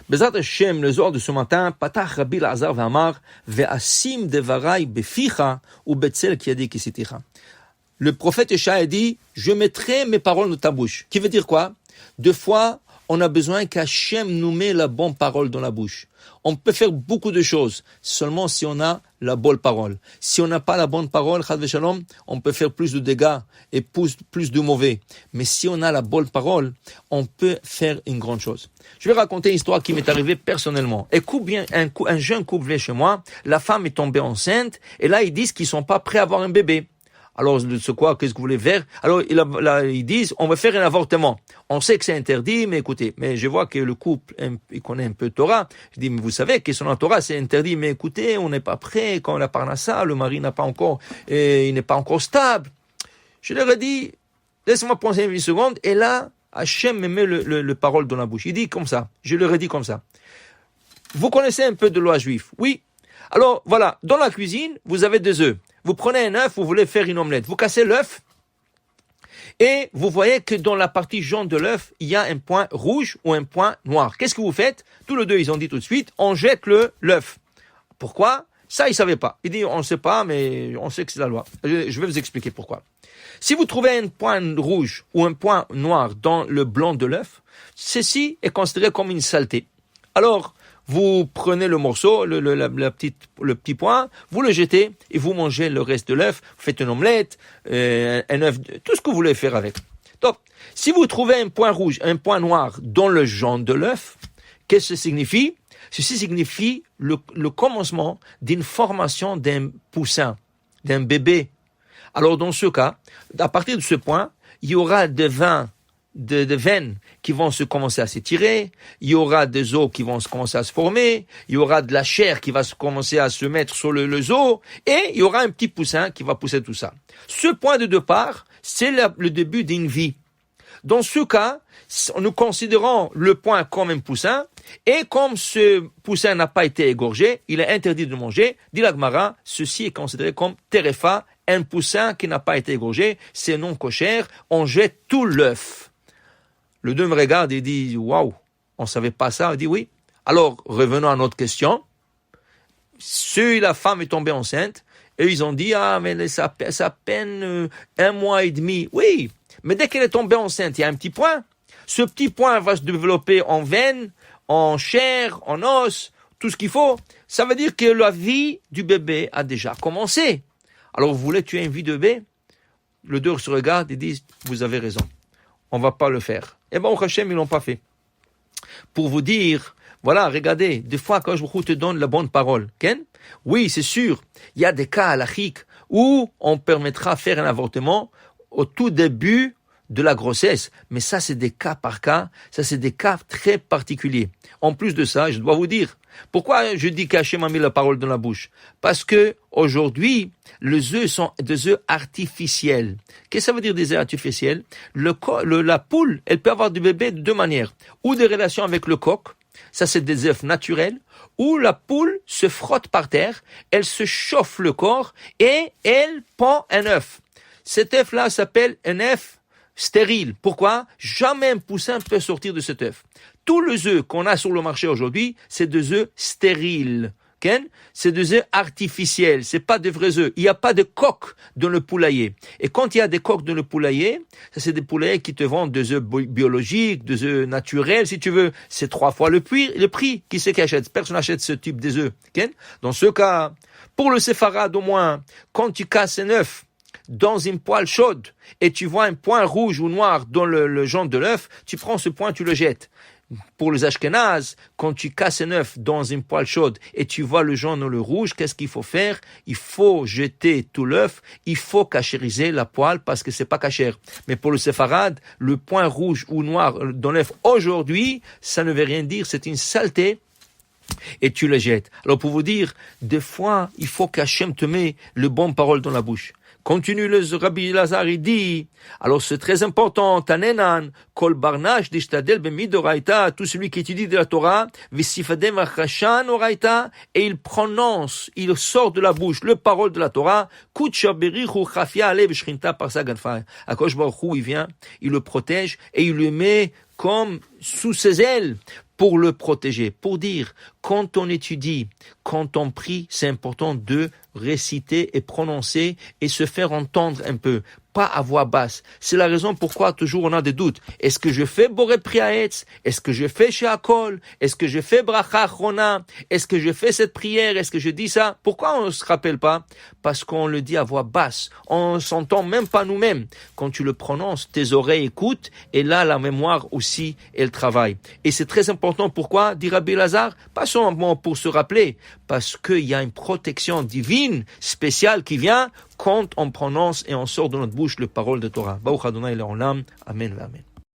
Bezrat Hashem, le Zohar de ce matin, Patach Rabbi Lazar V'amar, Ve'asim devarai beficha ou betzel kiadi kisiticha. Le prophète Yeshaïa a dit, je mettrai mes paroles dans ta bouche. Qui veut dire quoi? Deux fois, on a besoin qu'Hachem nous met la bonne parole dans la bouche. On peut faire beaucoup de choses, seulement si on a la bonne parole. Si on n'a pas la bonne parole, Chad Veshalom, on peut faire plus de dégâts et plus de mauvais. Mais si on a la bonne parole, on peut faire une grande chose. Je vais raconter une histoire qui m'est arrivée personnellement. Écoute bien, un jeune couple vient chez moi, la femme est tombée enceinte, et là ils disent qu'ils sont pas prêts à avoir un bébé. Alors, c'est quoi? Qu'est-ce que vous voulez faire? Alors, ils disent, on va faire un avortement. On sait que c'est interdit, mais écoutez, mais je vois que le couple, il connaît un peu Torah. Je dis, mais vous savez que sur la Torah, c'est interdit, mais écoutez, on n'est pas prêt. Quand on a parnassa, le mari n'a pas encore, il n'est pas encore stable. Je leur ai dit, laisse-moi penser une seconde, et là, Hachem me met le parole dans la bouche. Il dit comme ça. Je leur ai dit comme ça. Vous connaissez un peu de loi juive? Oui. Alors, voilà. Dans la cuisine, vous avez des œufs. Vous prenez un œuf, vous voulez faire une omelette. Vous cassez l'œuf et vous voyez que dans la partie jaune de l'œuf, il y a un point rouge ou un point noir. Qu'est-ce que vous faites? Tous les deux, ils ont dit tout de suite, on jette l'œuf. Pourquoi? Ça, ils ne savaient pas. Ils disent, on ne sait pas, mais on sait que c'est la loi. Je vais vous expliquer pourquoi. Si vous trouvez un point rouge ou un point noir dans le blanc de l'œuf, ceci est considéré comme une saleté. Alors, vous prenez le morceau, le petit point, vous le jetez et vous mangez le reste de l'œuf. Vous faites une omelette, un œuf, tout ce que vous voulez faire avec. Donc, si vous trouvez un point rouge, un point noir dans le jaune de l'œuf, qu'est-ce que ça signifie? Ceci signifie le commencement d'une formation d'un poussin, d'un bébé. Alors, dans ce cas, à partir de ce point, il y aura des veines qui vont commencer à s'étirer, il y aura des os qui vont commencer à se former, il y aura de la chair qui va commencer à se mettre sur les os, et il y aura un petit poussin qui va pousser tout ça. Ce point de départ, c'est le début d'une vie. Dans ce cas, nous considérons le point comme un poussin, et comme ce poussin n'a pas été égorgé, il est interdit de manger. Dit la Gemara, ceci est considéré comme terefa, un poussin qui n'a pas été égorgé, c'est non cochère, on jette tout l'œuf. Le deux me regarde et dit, waouh, on savait pas ça. Il dit oui. Alors, revenons à notre question. Si la femme est tombée enceinte, et ils ont dit, mais ça peine 1 mois et demi. Oui, mais dès qu'elle est tombée enceinte, il y a un petit point. Ce petit point va se développer en veine, en chair, en os, tout ce qu'il faut. Ça veut dire que la vie du bébé a déjà commencé. Alors, vous voulez tuer une vie de bébé? Le deux se regarde et disent, vous avez raison. On va pas le faire. Et au Hachem, ils l'ont pas fait. Pour vous dire, voilà, regardez, des fois, quand je te donne la bonne parole, Ken, oui, c'est sûr, il y a des cas halachiques où on permettra de faire un avortement au tout début de la grossesse. Mais ça, c'est des cas par cas, ça, c'est des cas très particuliers. En plus de ça, je dois vous dire, pourquoi je dis qu'Hachem a mis la parole dans la bouche? Parce que aujourd'hui, les œufs sont des œufs artificiels. Qu'est-ce que ça veut dire des œufs artificiels? La poule, elle peut avoir du bébé de deux manières. Ou des relations avec le coq, ça c'est des œufs naturels, ou la poule se frotte par terre, elle se chauffe le corps et elle pond un œuf. Cet œuf-là s'appelle un œuf stérile. Pourquoi? Jamais un poussin peut sortir de cet œuf. Tous les œufs qu'on a sur le marché aujourd'hui, c'est des œufs stériles. C'est des œufs artificiels, c'est pas des vrais œufs. Il n'y a pas de coq dans le poulailler. Et quand il y a des coqs dans le poulailler, ça c'est des poulaillers qui te vendent des œufs biologiques, des œufs naturels, si tu veux. C'est 3 fois le prix. Qui c'est qui achète? Personne n'achète ce type des œufs. Dans ce cas, pour le séfarade au moins, quand tu casses un œuf dans une poêle chaude et tu vois un point rouge ou noir dans le jaune de l'œuf, tu prends ce point, tu le jettes. Pour les Ashkénazes, quand tu casses un œuf dans une poêle chaude et tu vois le jaune ou le rouge, qu'est-ce qu'il faut faire? Il faut jeter tout l'œuf, il faut cachériser la poêle parce que c'est pas cachère. Mais pour le séfarade, le point rouge ou noir dans l'œuf aujourd'hui, ça ne veut rien dire, c'est une saleté. Et tu le jettes. Alors pour vous dire, des fois, il faut qu'Hachem te met le bon parole dans la bouche. Continue le Rabbi Lazar, il dit, alors c'est très important, Tanenan, Kol Barnash, Dishtadel, Bemidoraita, tout celui qui étudie de la Torah, Visifadem Achashan Oraita, et il prononce, il sort de la bouche le parole de la Torah, Kutsha Berichu Chafia Alev Shrinta par Saganfa. Akosh Baruch Hu, il vient, il le protège, et il le met comme sous ses ailes, pour le protéger, pour dire, quand on étudie, quand on prie, c'est important de réciter et prononcer et se faire entendre un peu, pas à voix basse. C'est la raison pourquoi toujours on a des doutes. Est-ce que je fais Boré Priaetz? Est-ce que je fais Sheakol? Est-ce que je fais Bracha Achrona? Est-ce que je fais cette prière? Est-ce que je dis ça? Pourquoi on ne se rappelle pas? Parce qu'on le dit à voix basse. On s'entend même pas nous-mêmes. Quand tu le prononces, tes oreilles écoutent et là, la mémoire aussi, elle travaille. Et c'est très important. Pourquoi? Dit Rabbi Lazare, pas seulement pour se rappeler, parce qu'il y a une protection divine spéciale qui vient quand on prononce et on sort de notre bouche les paroles de Torah. Baruch Adonai Le'olam. Amen. Amen.